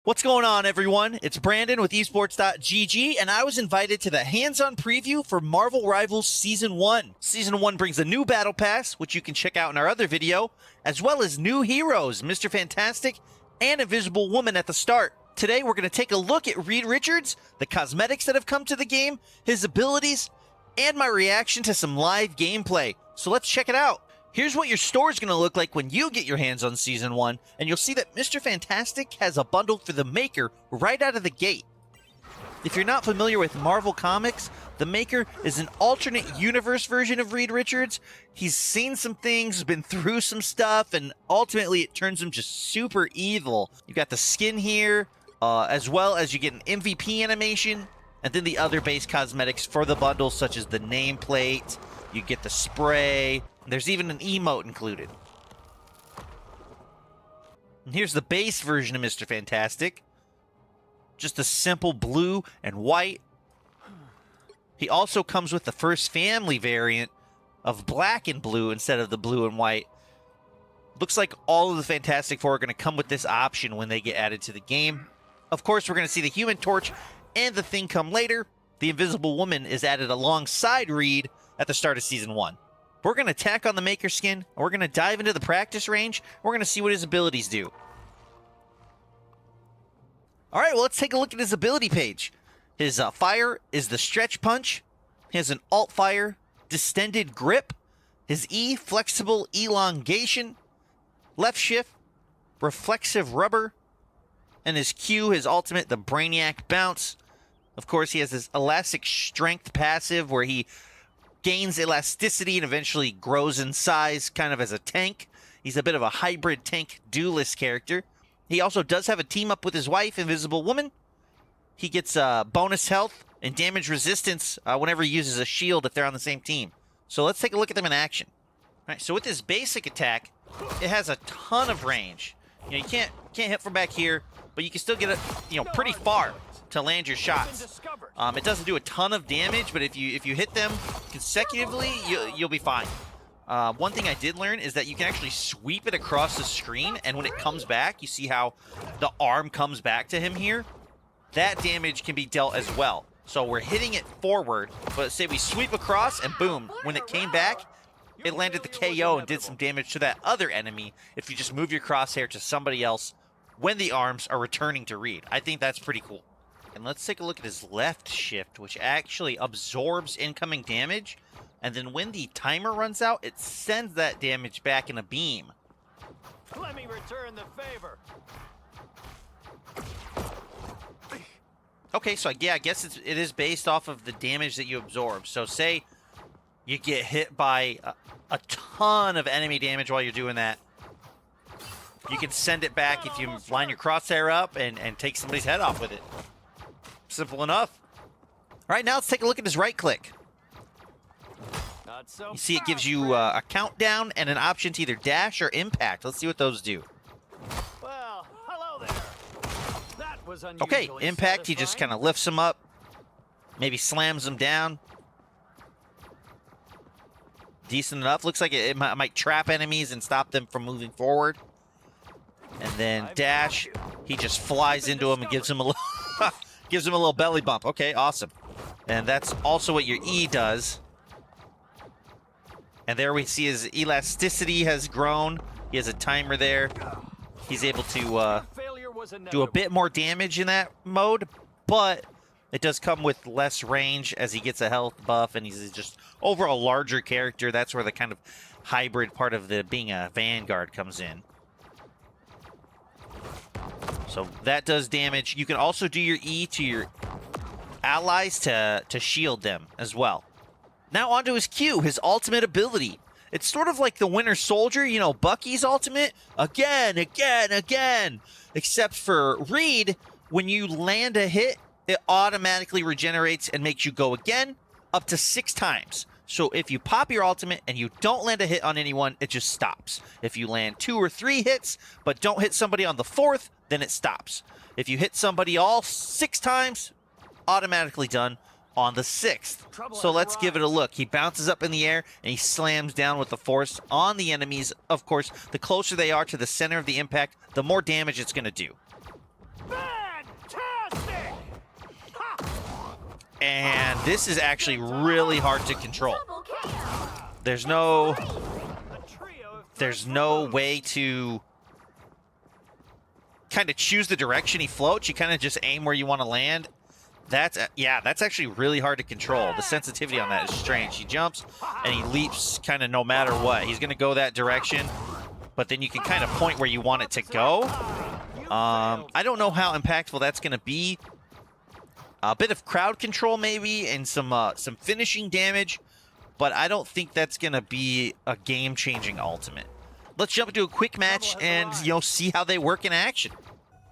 What's going on, everyone? It's Brandon with esports.gg, and I was invited to the hands-on preview for Marvel Rivals Season 1. Season 1 brings a new Battle Pass, which you can check out in our other video, as well as new heroes, Mr. Fantastic and Invisible Woman at the start. Today, we're going to take a look at Reed Richards, the cosmetics that have come to the game, his abilities, and my reaction to some live gameplay. So let's check it out. Here's what your store is going to look like when you get your hands on Season 1, and you'll see that Mr. Fantastic has a bundle for the Maker right out of the gate. If you're not familiar with Marvel Comics, the Maker is an alternate universe version of Reed Richards. He's seen some things, been through some stuff, and ultimately it turns him just super evil. You got the skin here, as well as you get an MVP animation, and then the other base cosmetics for the bundle, such as the nameplate, you get the spray. There's even an emote included. And here's the base version of Mr. Fantastic. Just a simple blue and white. He also comes with the first family variant of black and blue instead of the blue and white. Looks like all of the Fantastic Four are going to come with this option when they get added to the game. Of course, we're going to see the Human Torch and the Thing come later. The Invisible Woman is added alongside Reed at the start of Season 1. We're going to tack on the Maker skin, and we're going to dive into the practice range. We're going to see what his abilities do. All right, well, let's take a look at his ability page. His fire is the Stretch Punch. He has an alt fire, Distended Grip. His E, Flexible Elongation. Left Shift, Reflexive Rubber. And his Q, his ultimate, the Brainiac Bounce. Of course, he has his Elastic Strength passive where he gains elasticity and eventually grows in size kind of as a tank. He's a bit of a hybrid tank duelist character. He also does have a team up with his wife, Invisible Woman. He gets bonus health and damage resistance whenever he uses a shield if they're on the same team. So let's take a look at them in action. All right, so with his basic attack, it has a ton of range. You know, you can't hit from back here, but you can still get it, pretty far to land your shots. It doesn't do a ton of damage, but if you hit them consecutively, you'll be fine. One thing I did learn is that you can actually sweep it across the screen, and when it comes back, you see how the arm comes back to him here? That damage can be dealt as well. So we're hitting it forward, but say we sweep across, and boom, when it came back, it landed the KO and did some damage to that other enemy if you just move your crosshair to somebody else when the arms are returning to Reed. I think that's pretty cool. And let's take a look at his left shift, which actually absorbs incoming damage. And then when the timer runs out, it sends that damage back in a beam. Let me return the favor. Okay, so yeah, I guess it is based off of the damage that you absorb. So say you get hit by a ton of enemy damage while you're doing that. You can send it back if you line your crosshair up and take somebody's head off with it. Simple enough. All right, now let's take a look at his right click. You see it gives you a countdown and an option to either dash or impact. Let's see what those do. Well, hello there. That was Okay, impact, he just kind of lifts him up, maybe slams him down. Decent enough. Looks like it might trap enemies and stop them from moving forward. And then dash, he just flies into him and gives him a little gives him a little belly bump. Okay, awesome. And that's also what your E does. And there we see his elasticity has grown. He has a timer there. He's able to do a bit more damage in that mode, but it does come with less range as he gets a health buff, and he's just overall larger character. That's where the kind of hybrid part of the being a Vanguard comes in. So that does damage. You can also do your E to your allies to shield them as well. Now onto his Q, his ultimate ability. It's sort of like the Winter Soldier, you know, Bucky's ultimate. Again. Except for Reed, when you land a hit, it automatically regenerates and makes you go again up to 6 times. So if you pop your ultimate and you don't land a hit on anyone, it just stops. If you land 2 or 3 hits, but don't hit somebody on the 4th, then it stops. If you hit somebody all 6 times, automatically done on the 6th. So let's give it a look. He bounces up in the air and he slams down with the force on the enemies. Of course, the closer they are to the center of the impact, the more damage it's going to do. Bang! And this is actually really hard to control. There's no way to kind of choose the direction he floats. You kind of just aim where you want to land. That's actually really hard to control. The sensitivity on that is strange. He jumps and he leaps kind of no matter what. He's going to go that direction, but then you can kind of point where you want it to go. I don't know how impactful that's going to be. A bit of crowd control maybe and some finishing damage, but I don't think that's going to be a game-changing ultimate. Let's jump into a quick match and, see how they work in action.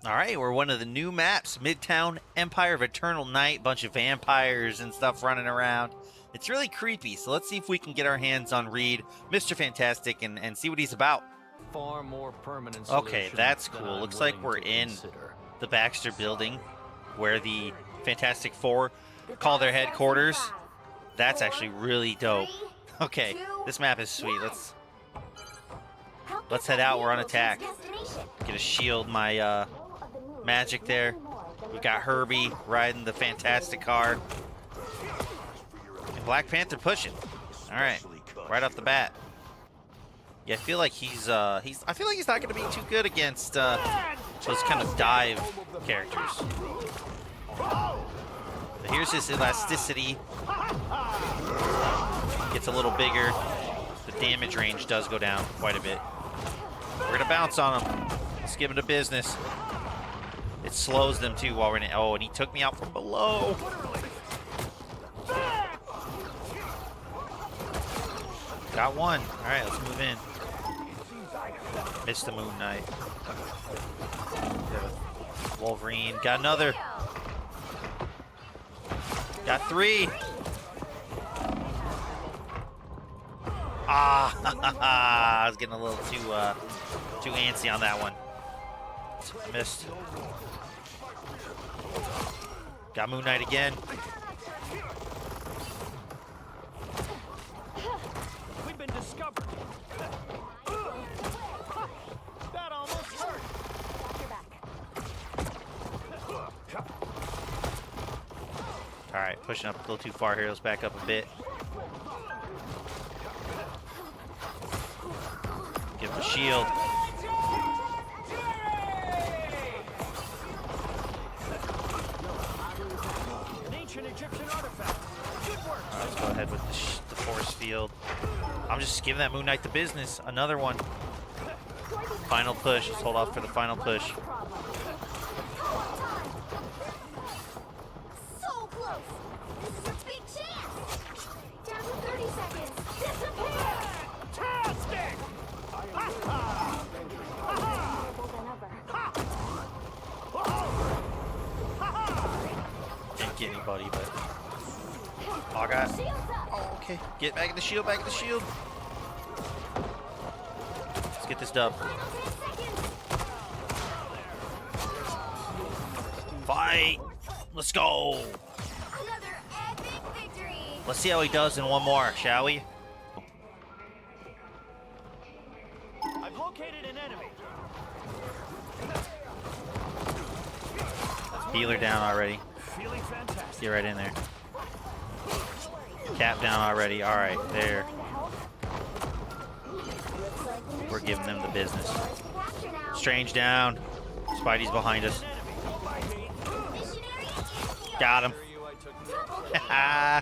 All right, we're one of the new maps, Midtown Empire of Eternal Night. Bunch of vampires and stuff running around. It's really creepy, so let's see if we can get our hands on Reed, Mr. Fantastic, and see what he's about. Far more permanent Okay, that's cool. Looks like we're in the Baxter building where the Fantastic Four call their headquarters. That's actually really dope. Okay, this map is sweet. Let's head out. We're on attack. Gonna shield my magic there. We got Herbie riding the Fantastic car. And Black Panther pushing. All right, right off the bat. Yeah, I feel like he's not gonna be too good against those kind of dive characters. But here's his elasticity. Gets a little bigger. The damage range does go down quite a bit. We're gonna bounce on him. Let's give him the business. It slows them too while we're in it. Oh, and he took me out from below. Got one. All right, let's move in. Missed the Moon Knight. Wolverine. Got another. Got three. I was getting a little too antsy on that one. Missed. Got Moon Knight again. We've been discovered. That almost hurt. All right, pushing up a little too far here. Let's back up a bit. Give him a shield. An ancient Egyptian artifact. Good work. All right, let's go ahead with the force field. I'm just giving that Moon Knight the business. Another one. Final push. Let's hold off for the final push. So close. This is a big chance. Down to 30 seconds. Disappear. Fantastic! Didn't get anybody, but oh, I got. Oh, okay. Get back in the shield. Back in the shield. Let's get this dub. Fight. Let's go. Another epic victory. Let's see how he does in one more, shall we? I've located an enemy. Healer down already. Feeling fantastic. Get right in there. Cap down already. All right, there. We're giving them the business. Strange down. Spidey's behind us. Got him. All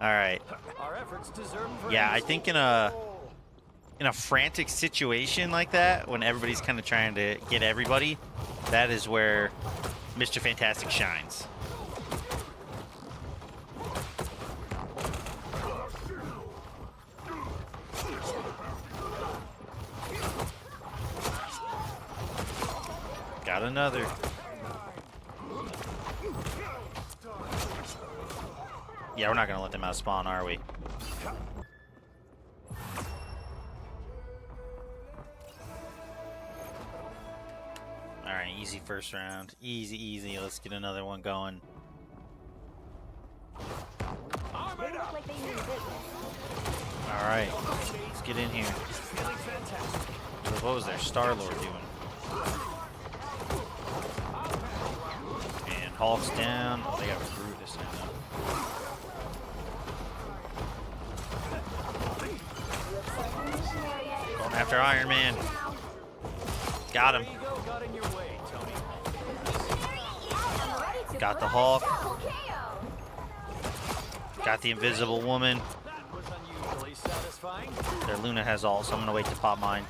right. Our efforts deserve Yeah, I think in a frantic situation like that, when everybody's kind of trying to get everybody, that is where Mr. Fantastic shines. Got another. Yeah, we're not going to let them out of spawn, are we? Alright, easy first round. Easy, easy. Let's get another one going. Alright, let's get in here. What was their Star-Lord doing? And Hulk's down. Oh, they got Groot this time though. Going after Iron Man. Got him. There you go, got in your way, Tony. Got the Hulk. Double KO. Got the Invisible Woman. That was unusually satisfying. Their Luna has ult, so I'm gonna wait to pop mine.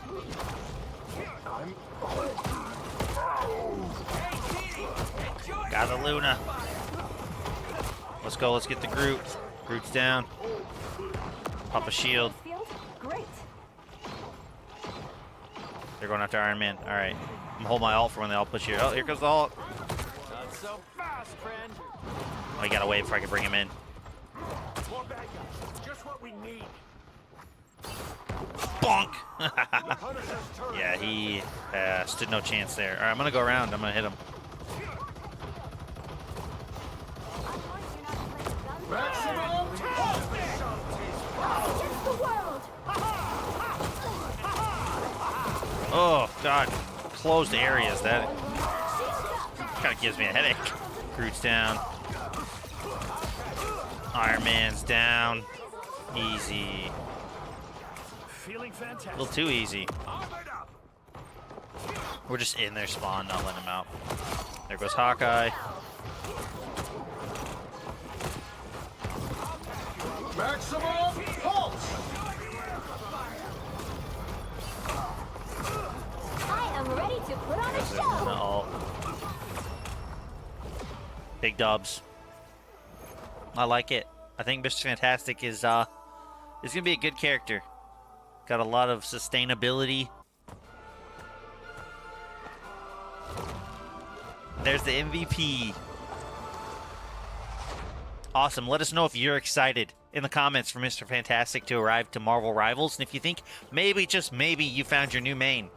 Got the Luna. Let's go. Let's get the Groot. Groot's down. Pop a shield. Great. They're going after Iron Man. All right. I'm gonna hold my ult for when they all push here. Oh, here comes the Hulk. Not so fast, friend. Oh, he gotta wait before I can bring him in. More bad guys. Just what we need. Bonk! Punisher's turret. Yeah, he stood no chance there. All right, I'm gonna go around. I'm gonna hit him. Against the world. Oh God, closed areas. That kind of gives me a headache. Groot's down. Iron Man's down. Easy. Feeling A fantastic. little too easy. We're just in their spawn, not letting them out. There goes Hawkeye. I am ready to put on a There's show. an ult. Big dubs. I like it. I think Mr. Fantastic is gonna be a good character. Got a lot of sustainability. There's the MVP. Awesome. Let us know if you're excited in the comments for Mr. Fantastic to arrive to Marvel Rivals, and if you think maybe, just maybe, you found your new main.